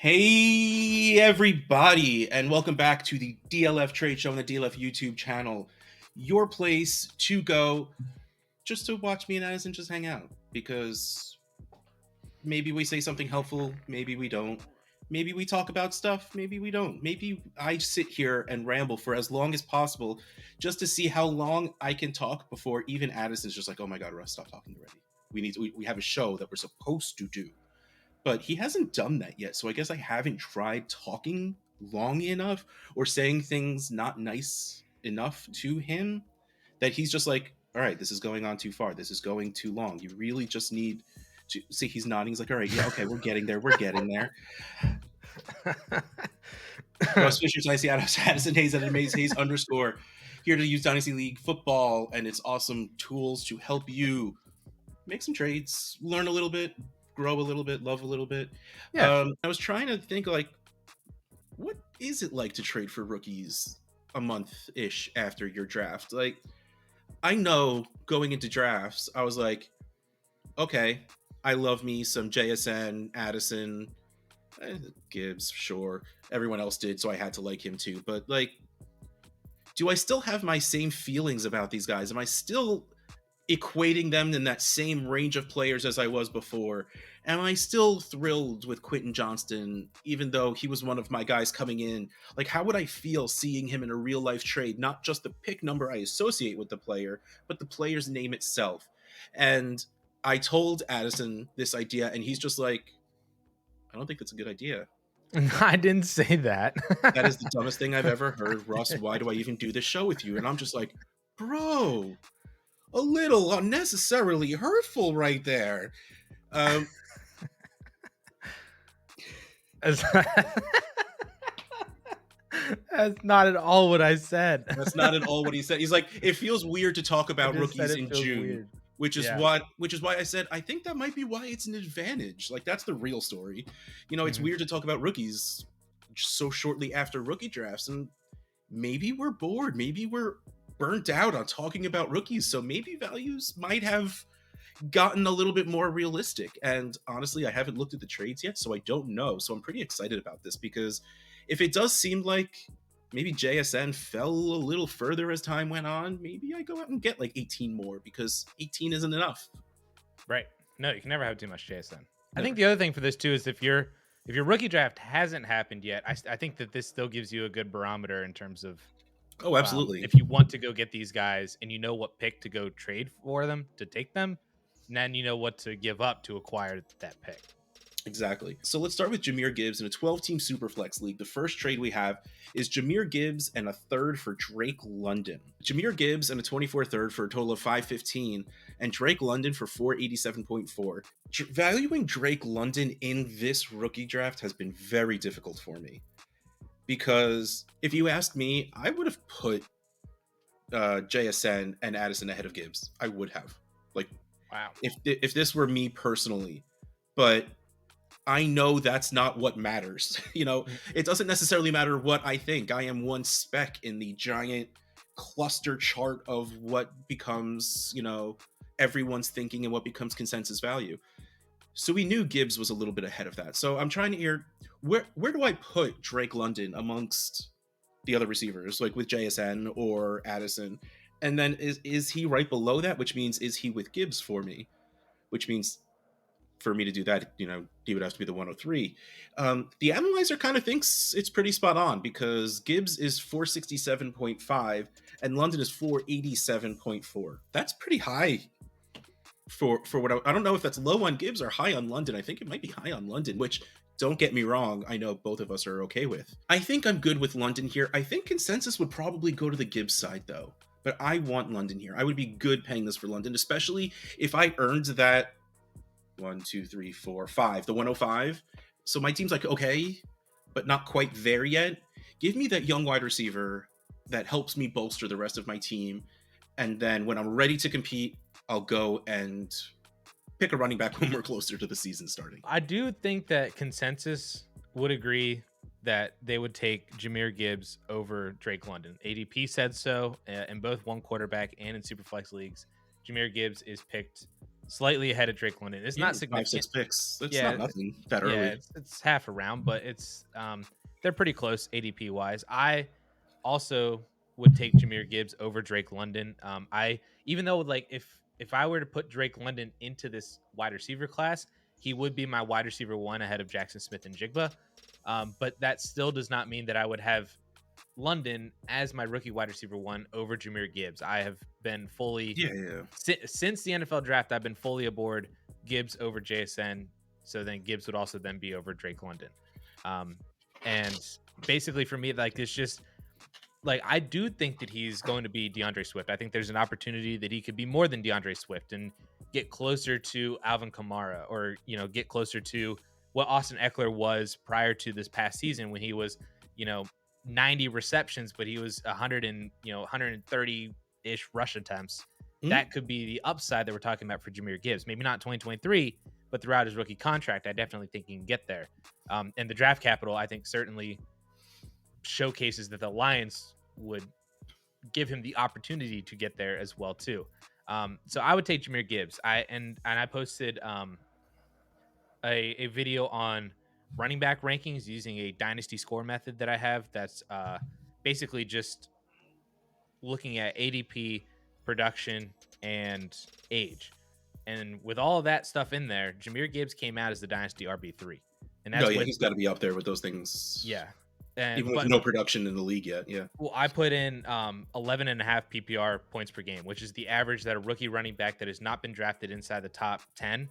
Hey, everybody, and welcome back to the DLF Trade Show on the DLF YouTube channel. Your place to go just to watch me and Addison just hang out. Because maybe we say something helpful, maybe we don't. Maybe we talk about stuff, maybe we don't. Maybe I sit here and ramble for as long as possible just to see how long I can talk before even Addison's just like, oh my God, Russ, stop talking already. We have a show that we're supposed to do, but he hasn't done that yet. So I guess I haven't tried talking long enough or saying things not nice enough to him that he's just like, all right, this is going on too far. This is going too long. You really just need to see. He's nodding. He's like, all right, yeah, okay, we're getting there. We're getting there. Russ Fisher's Dynasty, Addison Hayes at Amaze Hayes _ here to use Dynasty League football and its awesome tools to help you make some trades, learn a little bit, grow a little bit, love a little bit. Yeah. I was trying to think, like, what is it like to trade for rookies a month-ish after your draft? Like, I know going into drafts, I was like, okay, I love me some JSN, Addison, Gibbs, sure. Everyone else did, so I had to like him too. But, like, do I still have my same feelings about these guys? Am I still equating them in that same range of players as I was before? Am I still thrilled with Quentin Johnston, even though he was one of my guys coming in? Like, how would I feel seeing him in a real life trade? Not just the pick number I associate with the player, but the player's name itself. And I told Addison this idea, and he's just like, I don't think that's a good idea. I didn't say that. That is the dumbest thing I've ever heard. Russ, why do I even do this show with you? And I'm just like, bro, a little unnecessarily hurtful right there. That's not at all what I said. That's not at all what he said. He's like, it feels weird to talk about rookies in June, weird. which is why I said I think that might be why it's an advantage. Like, that's the real story. It's weird to talk about rookies so shortly after rookie drafts, and maybe we're bored, maybe we're burnt out on talking about rookies, so maybe values might have gotten a little bit more realistic. And honestly, I haven't looked at the trades yet, so I don't know. So I'm pretty excited about this, because if it does seem like maybe JSN fell a little further as time went on, maybe I go out and get like 18 more, because 18 isn't enough. Right. No, you can never have too much JSN. Never. I think the other thing for this too is if your rookie draft hasn't happened yet, I think that this still gives you a good barometer in terms of absolutely. If you want to go get these guys and you know what pick to go trade for them to take them, and then you know what to give up to acquire that pick. Exactly. So let's start with Jahmyr Gibbs in a 12-team Superflex league. The first trade we have is Jahmyr Gibbs and a third for Drake London. Jahmyr Gibbs and a 24 third for a total of 515, and Drake London for 487.4. Valuing Drake London in this rookie draft has been very difficult for me, because if you asked me, I would have put JSN and Addison ahead of Gibbs. I would have. Like, wow. If this were me personally, but I know that's not what matters. It doesn't necessarily matter what I think. I am one speck in the giant cluster chart of what becomes, everyone's thinking and what becomes consensus value. So we knew Gibbs was a little bit ahead of that. So I'm trying to hear, where do I put Drake London amongst the other receivers, like with JSN or Addison? And then is he right below that? Which means, is he with Gibbs for me? Which means, for me to do that, he would have to be the 103. The analyzer kind of thinks it's pretty spot on, because Gibbs is 467.5 and London is 487.4. That's pretty high for what I don't know if that's low on Gibbs or high on London. I think it might be high on London, which, don't get me wrong, I know both of us are okay with. I think I'm good with London here. I think consensus would probably go to the Gibbs side, though. But I want London here. I would be good paying this for London, especially if I earned that 1, 2, 3, 4, 5, the 105. So my team's like, okay, but not quite there yet. Give me that young wide receiver that helps me bolster the rest of my team. And then when I'm ready to compete, I'll go and pick a running back when we're closer to the season starting. I do think that consensus would agree that they would take Jahmyr Gibbs over Drake London. ADP said so in both one quarterback and in Superflex leagues. Jahmyr Gibbs is picked slightly ahead of Drake London. It's not 5-6 significant. picks. That's Yeah, not nothing that yeah, early. it's half a round, but it's they're pretty close ADP wise. I also would take Jahmyr Gibbs over Drake London. I even though like if I were to put Drake London into this wide receiver class, he would be my wide receiver one ahead of Jackson Smith and Jigba. But that still does not mean that I would have London as my rookie wide receiver one over Jahmyr Gibbs. I have been fully Yeah. since the NFL draft. I've been fully aboard Gibbs over JSN. So then Gibbs would also then be over Drake London. And basically for me, like it's just like I do think that he's going to be DeAndre Swift. I think there's an opportunity that he could be more than DeAndre Swift and get closer to Alvin Kamara, or get closer to what Austin Eckler was prior to this past season when he was 90 receptions, but he was 130 ish rush attempts. Mm-hmm. That could be the upside that we're talking about for Jahmyr Gibbs. Maybe not 2023, but throughout his rookie contract, I definitely think he can get there. And the draft capital, I think, certainly showcases that the Lions would give him the opportunity to get there as well too. So I would take Jahmyr Gibbs. I posted a video on running back rankings using a dynasty score method that I have. That's basically just looking at ADP, production, and age. And with all of that stuff in there, Jahmyr Gibbs came out as the dynasty RB3. And that's he's got to be up there with those things. Yeah. Even with no production in the league yet. Yeah. Well, I put in 11 and a half PPR points per game, which is the average that a rookie running back that has not been drafted inside the top 10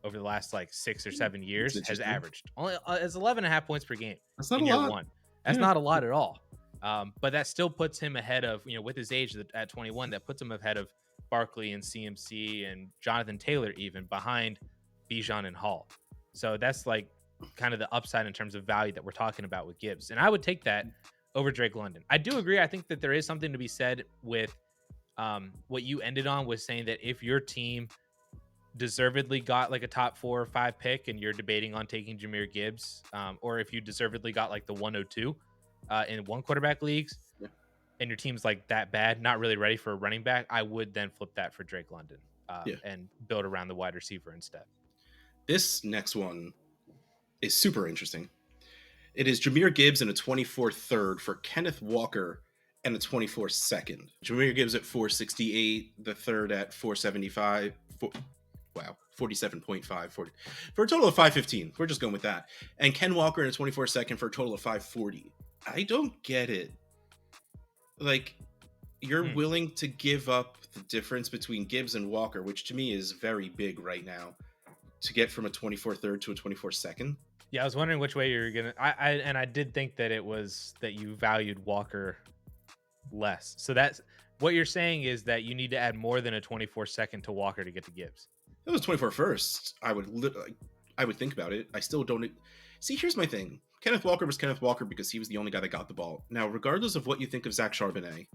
over the last like 6 or 7 years has averaged. Only it's 11 and a half points per game. That's not a lot. One. That's not a lot at all. But that still puts him ahead of, with his age at 21, that puts him ahead of Barkley and CMC and Jonathan Taylor, even behind Bijan and Hall. So that's like kind of the upside in terms of value that we're talking about with Gibbs. And I would take that over Drake London. I do agree. I think that there is something to be said with what you ended on, was saying that if your team deservedly got like a top 4 or 5 pick and you're debating on taking Jahmyr Gibbs, or if you deservedly got like the 102 in one quarterback leagues, and your team's like that bad, not really ready for a running back, I would then flip that for Drake London and build around the wide receiver instead. This next one is super interesting. It is Jahmyr Gibbs and a 24 third for Kenneth Walker and a 24 second. Jahmyr Gibbs at 468, the third at 475. 47.5 for a total of 515. We're just going with that. And Ken Walker in a 24 second for a total of 540. I don't get it. Like, you're willing to give up the difference between Gibbs and Walker, which to me is very big right now, to get from a 24 third to a 24 second. Yeah, I was wondering which way you're gonna. I did think that it was that you valued Walker less. So that's what you're saying, is that you need to add more than a 24 second to Walker to get to Gibbs. If it was 24 first, I would think about it. I still don't see. Here's my thing. Kenneth Walker was Kenneth Walker because he was the only guy that got the ball. Now, regardless of what you think of Zach Charbonnet,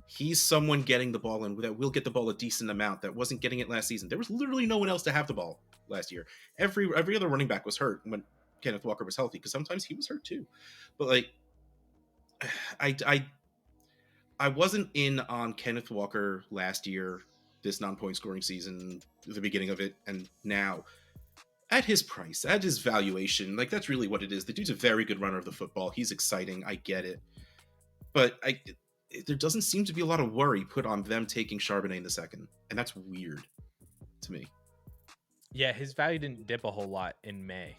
he's someone getting the ball and that will get the ball a decent amount that wasn't getting it last season. There was literally no one else to have the ball last year. Every other running back was hurt when Kenneth Walker was healthy, because sometimes he was hurt too. But like, I wasn't in on Kenneth Walker last year, this non-point scoring season, the beginning of it, and now at his price, at his valuation, like that's really what it is. The dude's a very good runner of the football. He's exciting. I get it. But there doesn't seem to be a lot of worry put on them taking Charbonnet in the second. And that's weird to me. Yeah, his value didn't dip a whole lot in May.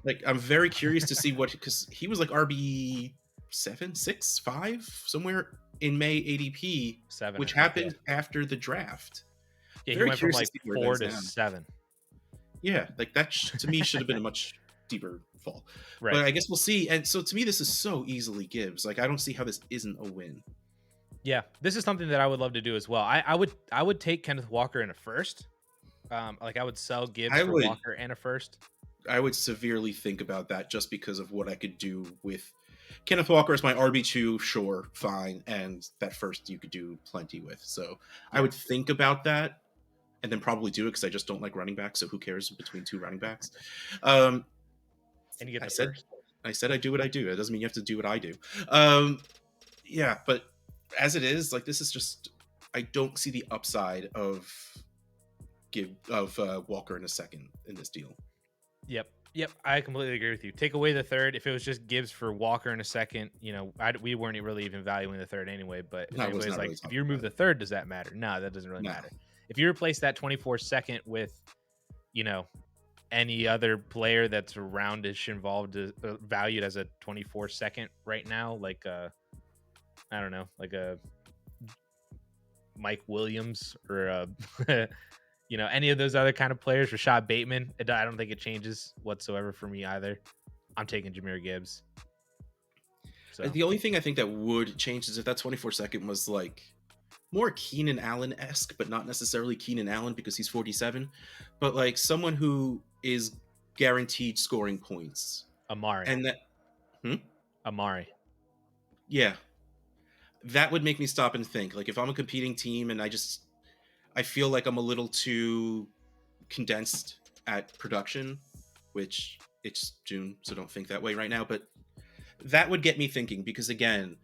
Like, I'm very curious to see because he was like RB 7, 6, 5, somewhere in May ADP, 7, which happened after the draft. Yeah, he went from like 4 to 7. Yeah, like that to me should have been a much deeper fall. Right. But I guess we'll see. And so to me, this is so easily Gibbs. Like, I don't see how this isn't a win. Yeah, this is something that I would love to do as well. I would take Kenneth Walker in a first. Like I would sell Gibbs for Walker and a first. I would severely think about that just because of what I could do with Kenneth Walker as my RB2, sure, fine. And that first you could do plenty with. So I would think about that and then probably do it because I just don't like running backs. So who cares between two running backs? And you get the first. I said I do what I do. It doesn't mean you have to do what I do. Yeah, but as it is, like, this is just, I don't see the upside of Walker in a second in this deal. Yep, I completely agree with you. Take away the third. If it was just Gibbs for Walker in a second, we weren't really even valuing the third anyway. But if I was anybody's not like, really if talking you remove about the third, does that matter? No, that doesn't really No. matter. If you replace that 24 second with, any other player that's around ish involved, valued as a 24 second right now, like I don't know, like a Mike Williams or any of those other kind of players, Rashad Bateman, I don't think it changes whatsoever for me either. I'm taking Jahmyr Gibbs. So The only thing I think that would change is if that 24 second was like more Keenan Allen-esque, but not necessarily Keenan Allen because he's 47, but like someone who is guaranteed scoring points. Amari. And that Amari. Yeah. That would make me stop and think. Like if I'm a competing team and I feel like I'm a little too condensed at production, which it's June, so don't think that way right now, but that would get me thinking because again,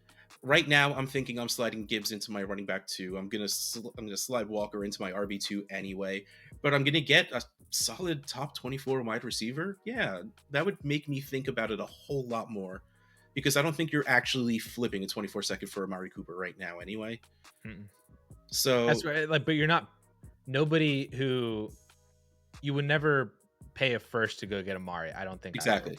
right now I'm thinking I'm sliding Gibbs into my running back 2. I'm going to slide Walker into my RB2 anyway, but I'm going to get a solid top 24 wide receiver. Yeah, that would make me think about it a whole lot more because I don't think you're actually flipping a 24 second for Amari Cooper right now anyway. Mm-mm. So that's right. Like, but you're not nobody who you would never pay a first to go get Amari. I don't think exactly.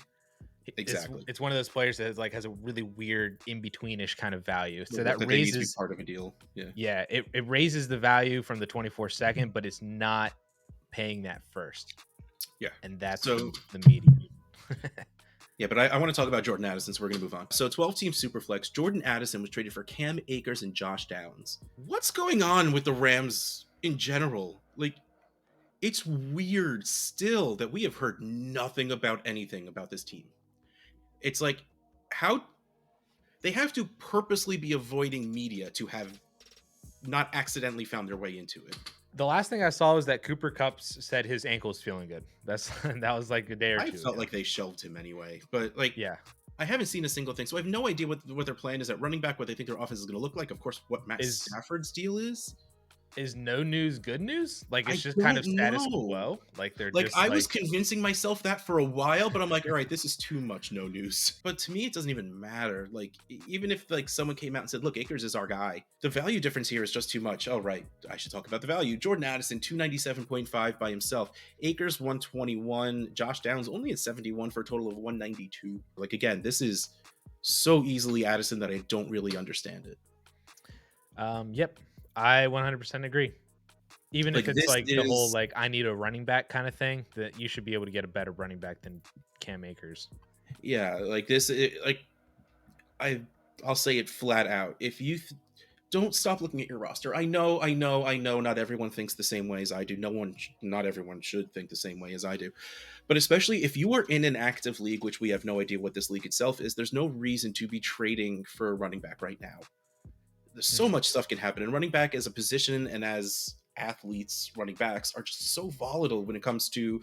It's one of those players that has a really weird in-betweenish kind of value. So that that raises raises part of a deal. Yeah, it raises the value from the 24 second, but it's not paying that first. Yeah. And that's so the median. Yeah, but I want to talk about Jordan Addison, so we're going to move on. So 12-team Superflex, Jordan Addison was traded for Cam Akers and Josh Downs. What's going on with the Rams in general? Like, it's weird still that we have heard nothing about anything about this team. It's like, how they have to purposely be avoiding media to have not accidentally found their way into it. The last thing I saw was that Cooper Kupp said his ankle's feeling good. That was like a day or two. I felt like they shelved him anyway, but like, yeah, I haven't seen a single thing, so I have no idea what their plan is at running back, what they think their offense is going to look like. Of course, what Matt Stafford's deal is. Is no news good news? Like it's just kind of status quo. Like they're like just I was convincing myself that for a while, but I'm like, all right, this is too much no news. But to me, it doesn't even matter. Like even if like someone came out and said, look, Akers is our guy, the value difference here is just too much. Oh right, I should talk about the value. Jordan Addison 297.5 by himself, Akers 121, Josh Downs only at 71 for a total of 192. Like again, this is so easily Addison that I don't really understand it. Yep. I 100% agree. Even like if it's like the whole like I need a running back kind of thing, that you should be able to get a better running back than Cam Akers. Yeah, like this, I'll say it flat out. If you don't stop looking at your roster, I know, not everyone thinks the same way as I do. Not everyone should think the same way as I do. But especially if you are in an active league, which we have no idea what this league itself is, there's no reason to be trading for a running back right now. There's so much stuff can happen, and running back as a position and as athletes, running backs are just so volatile when it comes to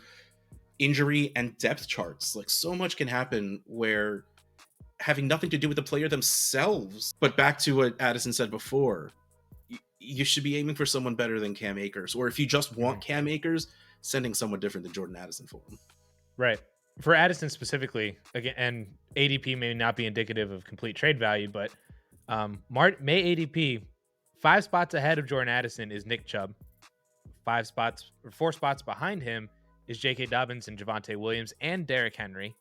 injury and depth charts. Like so much can happen where having nothing to do with the player themselves. But back to what Addison said before, you should be aiming for someone better than Cam Akers, or if you just want Cam Akers, sending someone different than Jordan Addison for him. Right. For Addison specifically, again, and ADP may not be indicative of complete trade value, but May ADP 5 spots ahead of Jordan Addison is Nick Chubb. 4 spots behind him is J.K. Dobbins and Javonte Williams and Derrick Henry.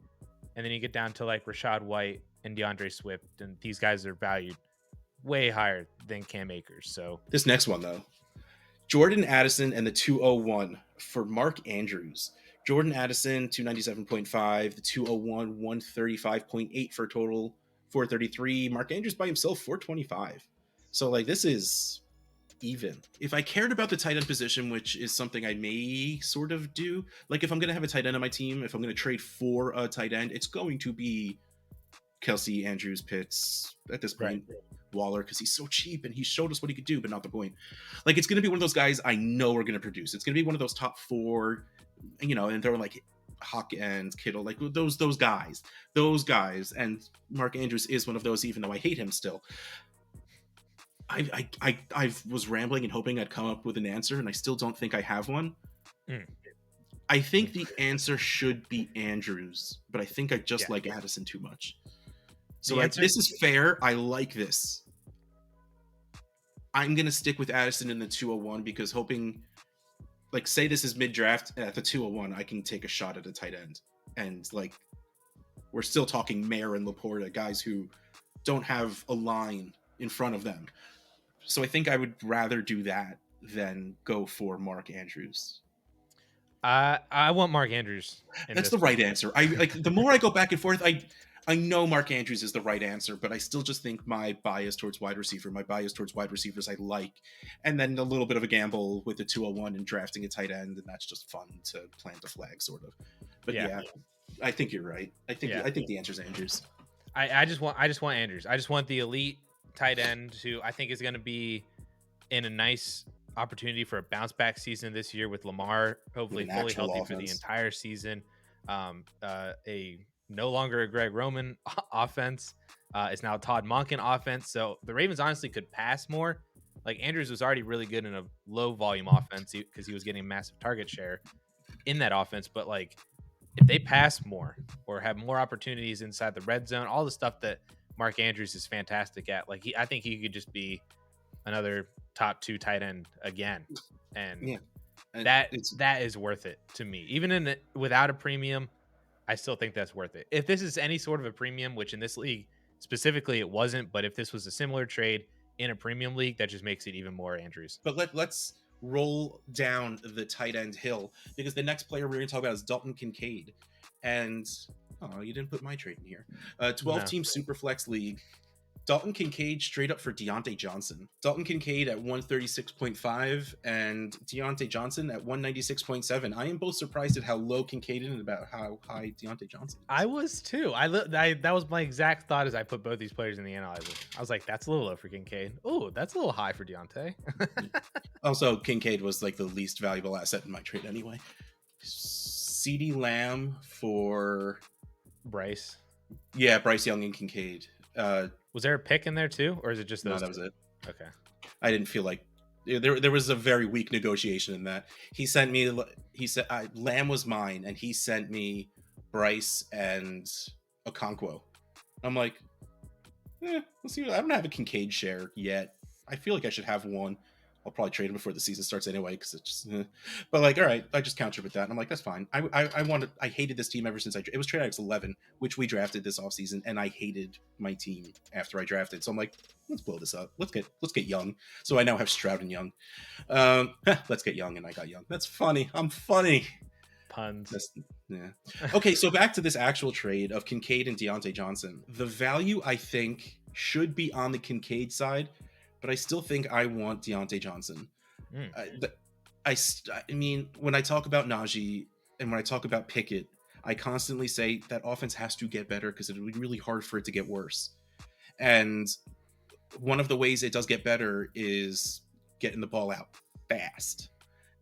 And then you get down to like Rashad White and DeAndre Swift, and these guys are valued way higher than Cam Akers. So this next one though, Jordan Addison and the 201 for Mark Andrews. Jordan Addison 297.5, the 201 135.8 for a total 433. Mark Andrews by himself 425. So like this is even. If I cared about the tight end position, which is something I may sort of do, like if I'm gonna have a tight end on my team, if I'm gonna trade for a tight end, it's going to be Kelsey, Andrews, Pitts at this point, right. Waller, because he's so cheap and he showed us what he could do, but not the point. Like it's gonna be one of those guys I know are gonna produce. It's gonna be one of those top 4, and they're like Huck and Kittle, like those guys, and Mark Andrews is one of those, even though I hate him still. I was rambling and hoping I'd come up with an answer, and I still don't think I have one. Mm. I think the answer should be Andrews, but I think I just Yeah. like Addison too much. So The answer, this is fair. I like this. I'm gonna stick with Addison in the 201 because hoping, like, say this is mid draft at the 201, I can take a shot at a tight end, and like we're still talking Mayer and Laporta, guys who don't have a line in front of them. So I think I would rather do that than go for Mark Andrews. I want Mark Andrews in That's this the right one. answer. I like the more I go back and forth, I know Mark Andrews is the right answer, but I still just think my bias towards wide receivers I like, and then a little bit of a gamble with the 201 and drafting a tight end, and that's just fun to plant a flag, sort of. But yeah, I think you're right. I think the answer is Andrews. I just want Andrews. I just want the elite tight end who I think is going to be in a nice opportunity for a bounce back season this year with Lamar hopefully fully healthy for the entire season. A no longer a Greg Roman offense. It's now Todd Monken offense. So the Ravens honestly could pass more. Like Andrews was already really good in a low volume offense because he was getting massive target share in that offense. But like if they pass more or have more opportunities inside the red zone, all the stuff that Mark Andrews is fantastic at, like I think he could just be another top 2 tight end again, and Yeah, and that is worth it to me. Even without a premium, I still think that's worth it. If this is any sort of a premium, which in this league specifically it wasn't, but if this was a similar trade in a premium league, that just makes it even more Andrews. But let's roll down the tight end hill because the next player we're going to talk about is Dalton Kincaid. And oh, you didn't put my trade in here. 12-team Superflex league. Dalton Kincaid straight up for Deontay Johnson. Dalton Kincaid at 136.5 and Deontay Johnson at 196.7. I am both surprised at how low Kincaid is and about how high Deontay Johnson is. I was too. I that was my exact thought as I put both these players in the analyzer. I was like, that's a little low for Kincaid. Oh, that's a little high for Deontay. Also, Kincaid was like the least valuable asset in my trade anyway. CeeDee Lamb for Bryce. Yeah, Bryce Young and Kincaid. Was there a pick in there too, or is it just those? No, that was it. Okay. I didn't feel like there was a very weak negotiation in that. He sent me. He said Lamb was mine, and he sent me Bryce and Okonkwo. I'm like, let's see. I don't have a Kincaid share yet. I feel like I should have one. I'll probably trade him before the season starts anyway, because it's just. But like, all right, I just countered with that, and I'm like, that's fine. I hated this team ever since it was Trade Addicts 11, which we drafted this offseason, and I hated my team after I drafted. So I'm like, let's blow this up. Let's get Young. So I now have Stroud and Young. Let's get Young, and I got Young. That's funny. I'm funny. Puns. Yeah. Okay, so back to this actual trade of Kincaid and Deontay Johnson. The value I think should be on the Kincaid side, but I still think I want Deontay Johnson. I mean, when I talk about Najee and when I talk about Pickett, I constantly say that offense has to get better because it would be really hard for it to get worse. And one of the ways it does get better is getting the ball out fast.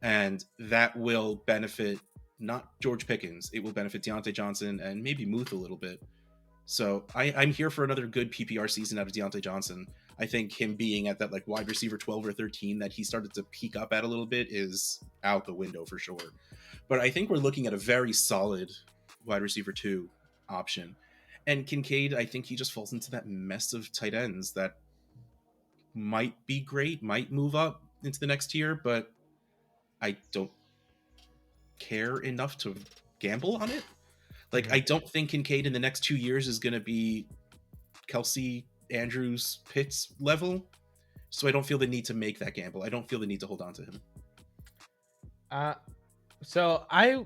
And that will benefit not George Pickens. It will benefit Deontay Johnson and maybe Muth a little bit. So I'm here for another good PPR season out of Deontay Johnson. I think him being at that like wide receiver 12 or 13 that he started to peak up at a little bit is out the window for sure. But I think we're looking at a very solid wide receiver 2 option. And Kincaid, I think he just falls into that mess of tight ends that might be great, might move up into the next tier, but I don't care enough to gamble on it. Like, I don't think Kincaid in the next 2 years is going to be Kelsey, Andrews, Pitts level. So I don't feel the need to make that gamble. I don't feel the need to hold on to him. So I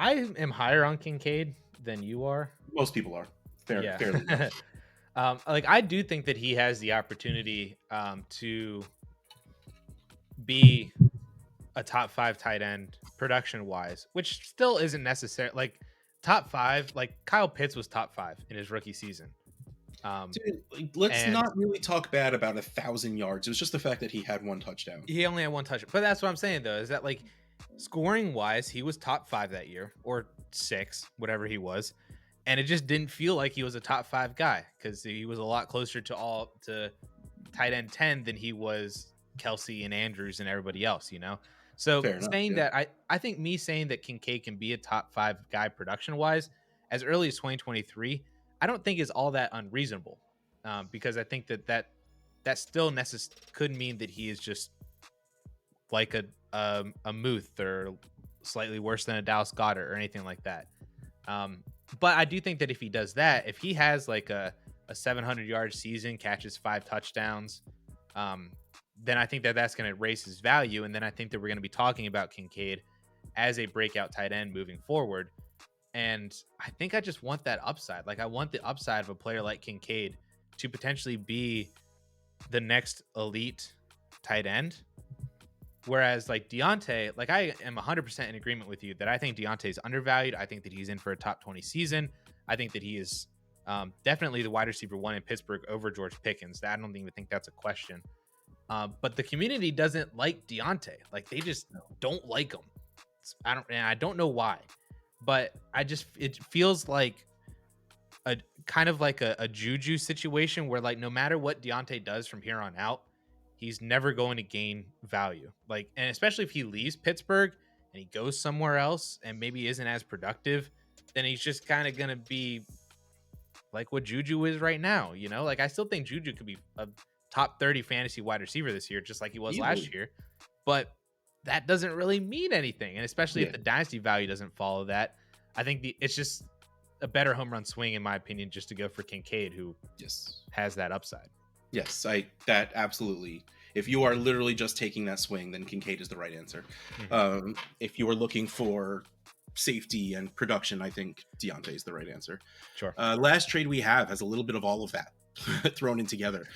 am higher on Kincaid than you are. Most people are. Fairly. Like, I do think that he has the opportunity to be a top 5 tight end production wise, which still isn't necessary. Like top 5, like Kyle Pitts was top 5 in his rookie season. Dude, let's not really talk bad about 1,000 yards. It was just the fact that he had 1 touchdown. He only had 1 touchdown. But that's what I'm saying though, is that like scoring wise, he was top 5 that year, or 6, whatever he was. And it just didn't feel like he was a top 5 guy because he was a lot closer to tight end 10 than he was Kelsey and Andrews and everybody else, you know? So Fair enough. saying Yeah. that, I think me saying that Kincaid can be a top 5 guy production wise as early as 2023, I don't think is all that unreasonable, because I think that still could mean that he is just like a Muth or slightly worse than a Dallas Goddard or anything like that. But I do think that if he does that, if he has like a 700-yard season, catches 5 touchdowns, um, then I think that that's going to raise his value. And then I think that we're going to be talking about Kincaid as a breakout tight end moving forward. And I think I just want that upside. Like I want the upside of a player like Kincaid to potentially be the next elite tight end. Whereas like Deontay, like I am 100% in agreement with you that I think Deontay is undervalued. I think that he's in for a top 20 season. I think that he is definitely the wide receiver 1 in Pittsburgh over George Pickens. I don't even think that's a question. But the community doesn't like Deontay. Like they just don't like him. I don't know why, but it feels like a kind of like a Juju situation where like no matter what Deontay does from here on out, he's never going to gain value. Like, and especially if he leaves Pittsburgh and he goes somewhere else and maybe isn't as productive, then he's just kind of gonna be like what Juju is right now. You know, like I still think Juju could be a top 30 fantasy wide receiver this year, just like he was last year. But that doesn't really mean anything. And especially if the dynasty value doesn't follow that, I think it's just a better home run swing, in my opinion, just to go for Kincaid, who has that upside. Yes, that absolutely. If you are literally just taking that swing, then Kincaid is the right answer. Mm-hmm. If you are looking for safety and production, I think Deontay is the right answer. Sure. Last trade we have has a little bit of all of that thrown in together.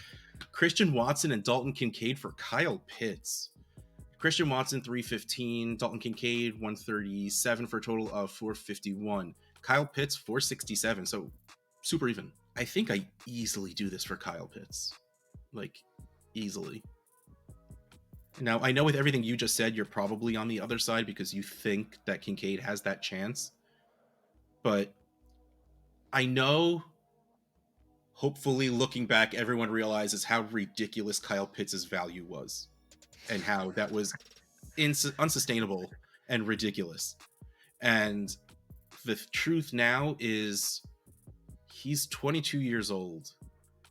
Christian Watson and Dalton Kincaid for Kyle Pitts. Christian Watson 315, Dalton Kincaid 137 for a total of 451. Kyle Pitts 467, so super even. I think I easily do this for Kyle Pitts. Like, easily. Now, I know with everything you just said, you're probably on the other side because you think that Kincaid has that chance. But I know, hopefully, looking back, everyone realizes how ridiculous Kyle Pitts' value was. And how that was unsustainable and ridiculous. And the truth now is he's 22 years old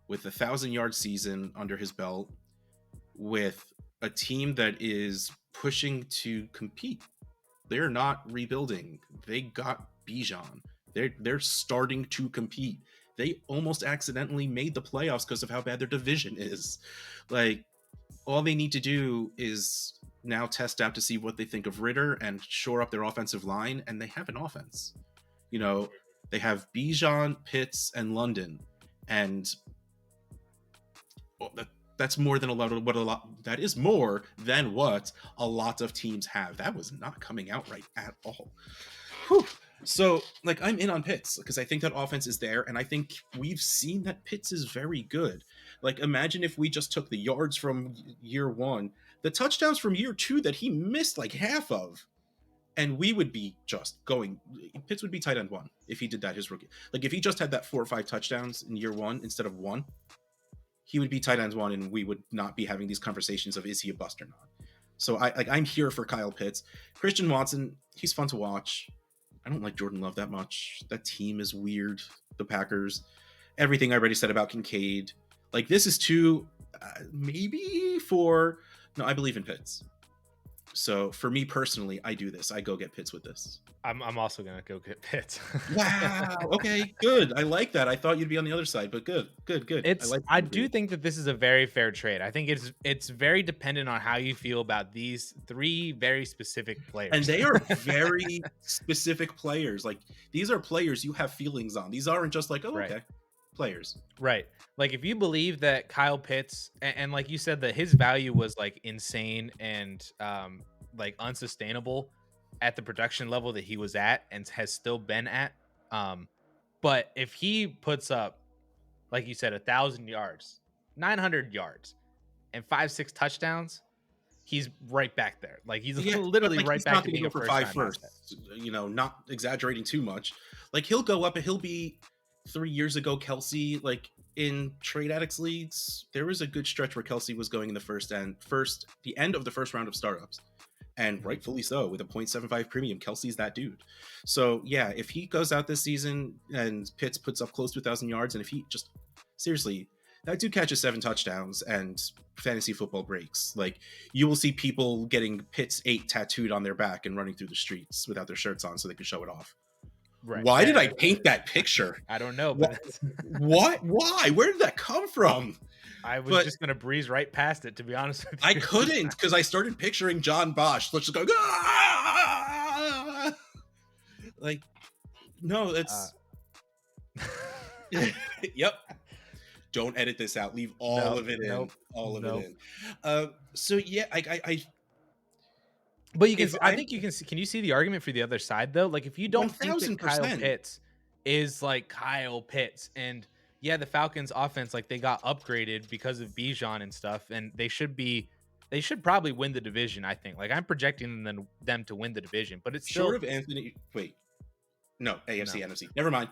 with a 1,000-yard season under his belt with a team that is pushing to compete. They're not rebuilding. They got Bijan. They're starting to compete. They almost accidentally made the playoffs because of how bad their division is. Like, all they need to do is now test out to see what they think of Ritter and shore up their offensive line, and they have an offense. You know, they have Bijan, Pitts, and London, and that's more than that is more than what a lot of teams have. That was not coming out right at all. Whew. So, like, I'm in on Pitts because I think that offense is there, and I think we've seen that Pitts is very good. Like, imagine if we just took the yards from year 1, the touchdowns from year 2 that he missed like half of, and we would be just going. Pitts would be tight end 1 if he did that his rookie. Like, if he just had that 4 or 5 touchdowns in year 1 instead of 1, he would be tight end 1, and we would not be having these conversations of is he a bust or not. So I'm here for Kyle Pitts. Christian Watson, he's fun to watch. I don't like Jordan Love that much. That team is weird. The Packers. Everything I already said about Kincaid. Like, this is too, maybe for, no, I believe in Pitts. So for me personally, I do this. I go get Pitts with this. I'm also going to go get Pitts. Wow. Okay, good. I like that. I thought you'd be on the other side, but good. I do think that this is a very fair trade. I think it's very dependent on how you feel about these 3 very specific players. And they are very specific players. Like, these are players you have feelings on. These aren't just like, oh, right. Okay, players. Right. Like, if you believe that Kyle Pitts, and like you said, that his value was like insane and like unsustainable at the production level that he was at and has still been at. But if he puts up, like you said, 1,000 yards, 900 yards, and 5-6 touchdowns, he's right back there. Like, he's literally like, right he's back not to being go for 5 first. You know, not exaggerating too much. Like, he'll go up and he'll be 3 years ago, Kelsey, like in trade addicts leagues, there was a good stretch where Kelsey was going in the the end of the first round of startups. and rightfully so. With a 0.75 premium, Kelsey's that dude. So yeah, if he goes out this season and Pitts puts up close to 1,000 yards, and if he just seriously, that dude catches 7 touchdowns and fantasy football breaks, like you will see people getting Pitts 8 tattooed on their back and running through the streets without their shirts on so they can show it off. Right. Why did I paint that picture? I don't know, but what? Why? Where did that come from? I was just gonna breeze right past it, to be honest with you. I couldn't, because I started picturing John Bosch. Let's just go. Ah! Like, no, it's. Yep. Don't edit this out. Leave all of it in. All of it in. So yeah, I. But you can. I think you can. Can you see the argument for the other side though? Like, if you don't think that 1000%. Kyle Pitts is like Kyle Pitts, and yeah, the Falcons' offense, like they got upgraded because of Bijan and stuff, and they should probably win the division. I think. Like, I'm projecting them to win the division, but it's still short of Anthony. Wait, no, AFC, no. NFC. Never mind.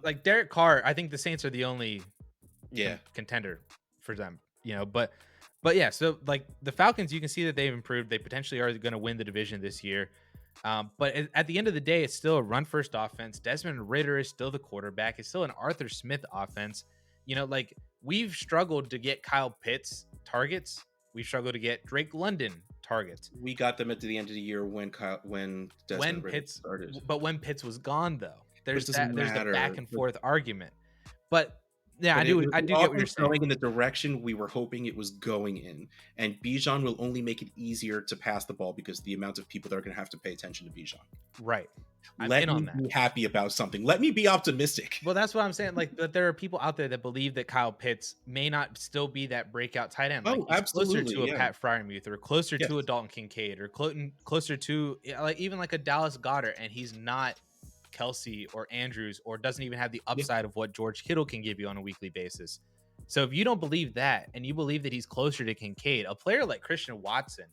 Like Derek Carr, I think the Saints are the only contender for them. You know, but yeah, so like the Falcons, you can see that they've improved. They potentially are going to win the division this year. But at the end of the day, it's still a run-first offense. Desmond Ridder is still the quarterback. It's still an Arthur Smith offense. You know, like we've struggled to get Kyle Pitts targets. We've struggled to get Drake London targets. We got them at the end of the year when Desmond Ridder Pitts started. But when Pitts was gone, though, there's the back and forth argument. But yeah, I do get what you're saying. Going in the direction we were hoping it was going in, and Bijan will only make it easier to pass the ball because the amount of people that are going to have to pay attention to Bijan. Right. Let me be happy about something. Let me be optimistic. Well, that's what I'm saying. Like, that there are people out there that believe that Kyle Pitts may not still be that breakout tight end. Like, oh, absolutely. Closer to a Pat Freiermuth, or closer to a Dalton Kincaid, or closer to like even like a Dallas Goedert, and he's not Kelsey or Andrews, or doesn't even have the upside of what George Kittle can give you on a weekly basis. So if you don't believe that, and you believe that he's closer to Kincaid, a player like Christian Watson,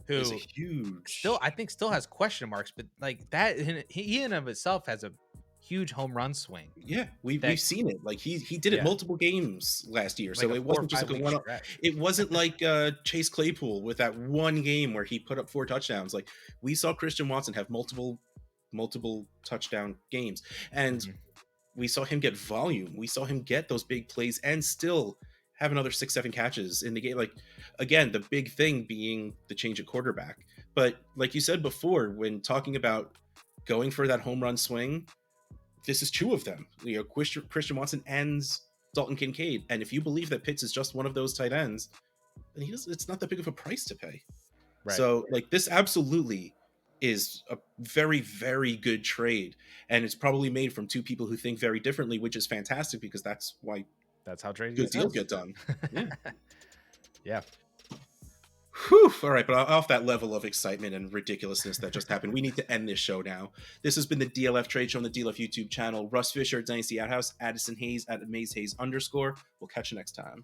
who is a huge, I think still has question marks, but like that, he in of itself has a huge home run swing. Yeah, we've seen it. Like he did it multiple games last year, like so it wasn't just like a one. It wasn't like Chase Claypool with that one game where he put up 4 touchdowns. Like we saw Christian Watson have multiple touchdown games, and we saw him get volume. We saw him get those big plays and still have another 6-7 catches in the game. Like, again, the big thing being the change of quarterback. But like you said before, when talking about going for that home run swing, this is 2 of them. You know, Christian Watson and Dalton Kincaid. And if you believe that Pitts is just one of those tight ends, then it's not that big of a price to pay. Right. So like this absolutely is a very, very good trade, and it's probably made from 2 people who think very differently, which is fantastic because that's how trade good deals get done. Yeah. Whew. All right, but off that level of excitement and ridiculousness that just happened, we need to end this show now. This has been the DLF Trade Show on the DLF YouTube channel. Russ Fisher at Dynasty Outhouse, Addison Hayes at AmazeHayes_. We'll catch you next time.